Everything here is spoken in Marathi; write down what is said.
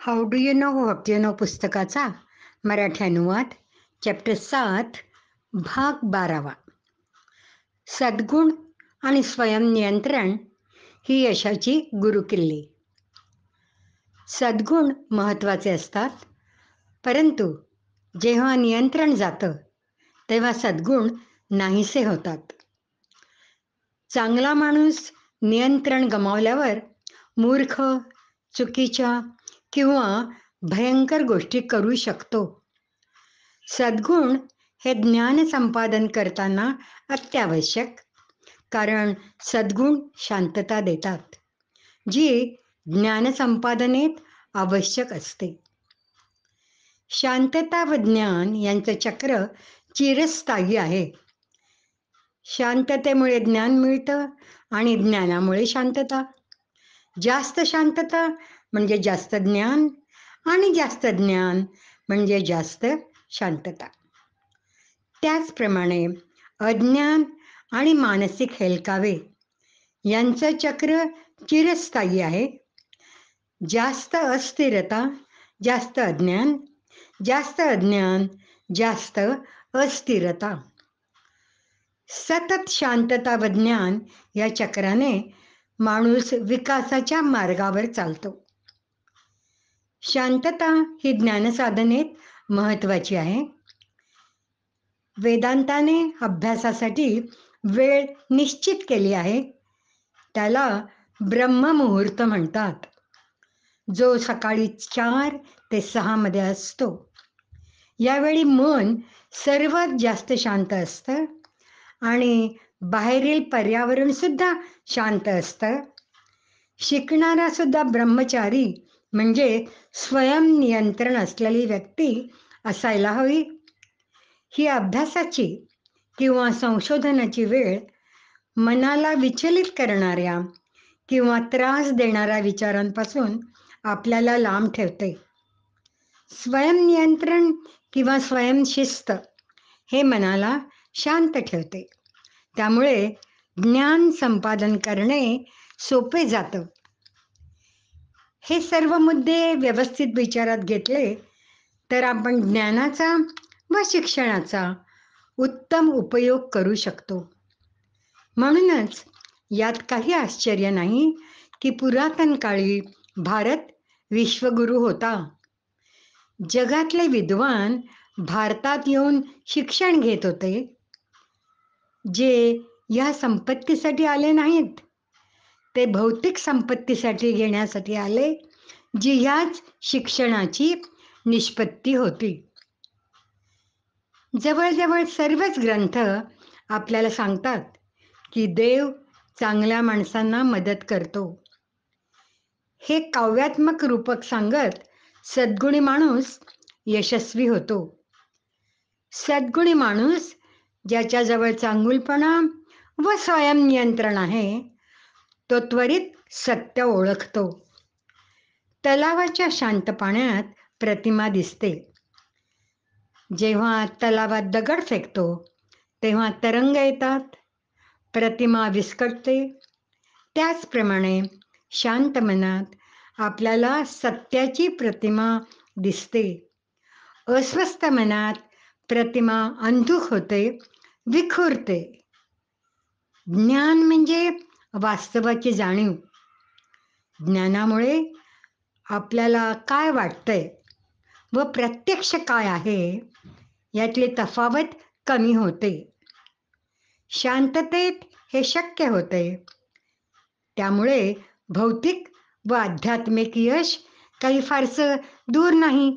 How do you know what you know पुस्तकाचा मराठी अनुवाद चॅप्टर 7 भाग 12. सद्गुण आणि स्वयंनियंत्रण ही यशाची गुरुकिल्ली. सद्गुण महत्त्वाचे असतात, परंतु जेव्हा नियंत्रण जातं तेव्हा सद्गुण नाहीसे होतात. चांगला माणूस नियंत्रण गमावल्यावर मूर्ख, चुकीच्या किंवा भयंकर गोष्टी करू शकतो. सद्गुण हे ज्ञान संपादन करताना अत्यावश्यक, कारण सद्गुण शांतता देतात, जी ज्ञान संपादनेत आवश्यक असते. शांतता व ज्ञान यांचं चक्र चिरस्थायी आहे. शांततेमुळे ज्ञान मिळतं आणि ज्ञानामुळे शांतता. जास्त शांतता म्हणजे जास्त ज्ञान आणि जास्त ज्ञान म्हणजे जास्त शांतता. त्याचप्रमाणे अज्ञान आणि मानसिक हेलकावे यांचं चक्र चिरस्थायी आहे. जास्त अस्थिरता जास्त अज्ञान, जास्त अज्ञान जास्त अस्थिरता. सतत शांतता व ज्ञान या चक्राने माणूस विकासाच्या मार्गावर चालतो. शांतता ही ज्ञानसाधनेत महत्त्वाची आहे. वेदांताने अभ्यासासाठी वेळ निश्चित केली आहे. त्याला ब्रह्ममुहूर्त म्हणतात, जो सकाळी 4 ते 6 मध्ये असतो. यावेळी मन सर्वात जास्त शांत असतं आणि बाहेरील पर्यावरण सुद्धा शांत असतं. शिकणारा सुद्धा ब्रह्मचारी म्हणजे स्वयंनियंत्रण असलेली व्यक्ती असायला हवी. ही अभ्यासाची किंवा संशोधनाची वेळ मनाला विचलित करणाऱ्या किंवा त्रास देणाऱ्या विचारांपासून आपल्याला लांब ठेवते. स्वयंनियंत्रण किंवा स्वयंशिस्त हे मनाला शांत ठेवते. त्यामुळे ज्ञान संपादन करणे सोपे जातं. हे सर्व मुद्दे व्यवस्थित विचारात घेतले तर आपण ज्ञानाचा व शिक्षणाचा उत्तम उपयोग करू शकतो. म्हणूनच यात काही आश्चर्य नाही की पुरातन काळी भारत विश्वगुरू होता. जगातले विद्वान भारतात येऊन शिक्षण घेत होते. जे या संपत्तीसाठी आले नाहीत, ते भौतिक संपत्तीसाठी घेण्यासाठी आले, जी ह्याच शिक्षणाची निष्पत्ती होती. जवळजवळ सर्वच ग्रंथ आपल्याला सांगतात की देव चांगल्या माणसांना मदत करतो. हे काव्यात्मक रूपक सांगत सद्गुणी माणूस यशस्वी होतो. सद्गुणी माणूस ज्याच्याजवळ चांगुलपणा व स्वयंनियंत्रण आहे, तो त्वरित सत्य ओळखतो. तलावाच्या शांत पाण्यात प्रतिमा दिसते. जेव्हा तलावात दगड फेकतो तेव्हा तरंग येतात, प्रतिमा विस्कटते. त्याचप्रमाणे शांत मनात आपल्याला सत्याची प्रतिमा दिसते. अस्वस्थ मनात प्रतिमा अंधुक होते, विखुरते. ज्ञान म्हणजे वास्तवाची जाणीव. ज्ञानामुळे आपल्याला काय वाटतंय व प्रत्यक्ष काय आहे यातली तफावत कमी होते. शांततेत हे शक्य होते. त्यामुळे भौतिक व आध्यात्मिक यश काही फारसं दूर नाही.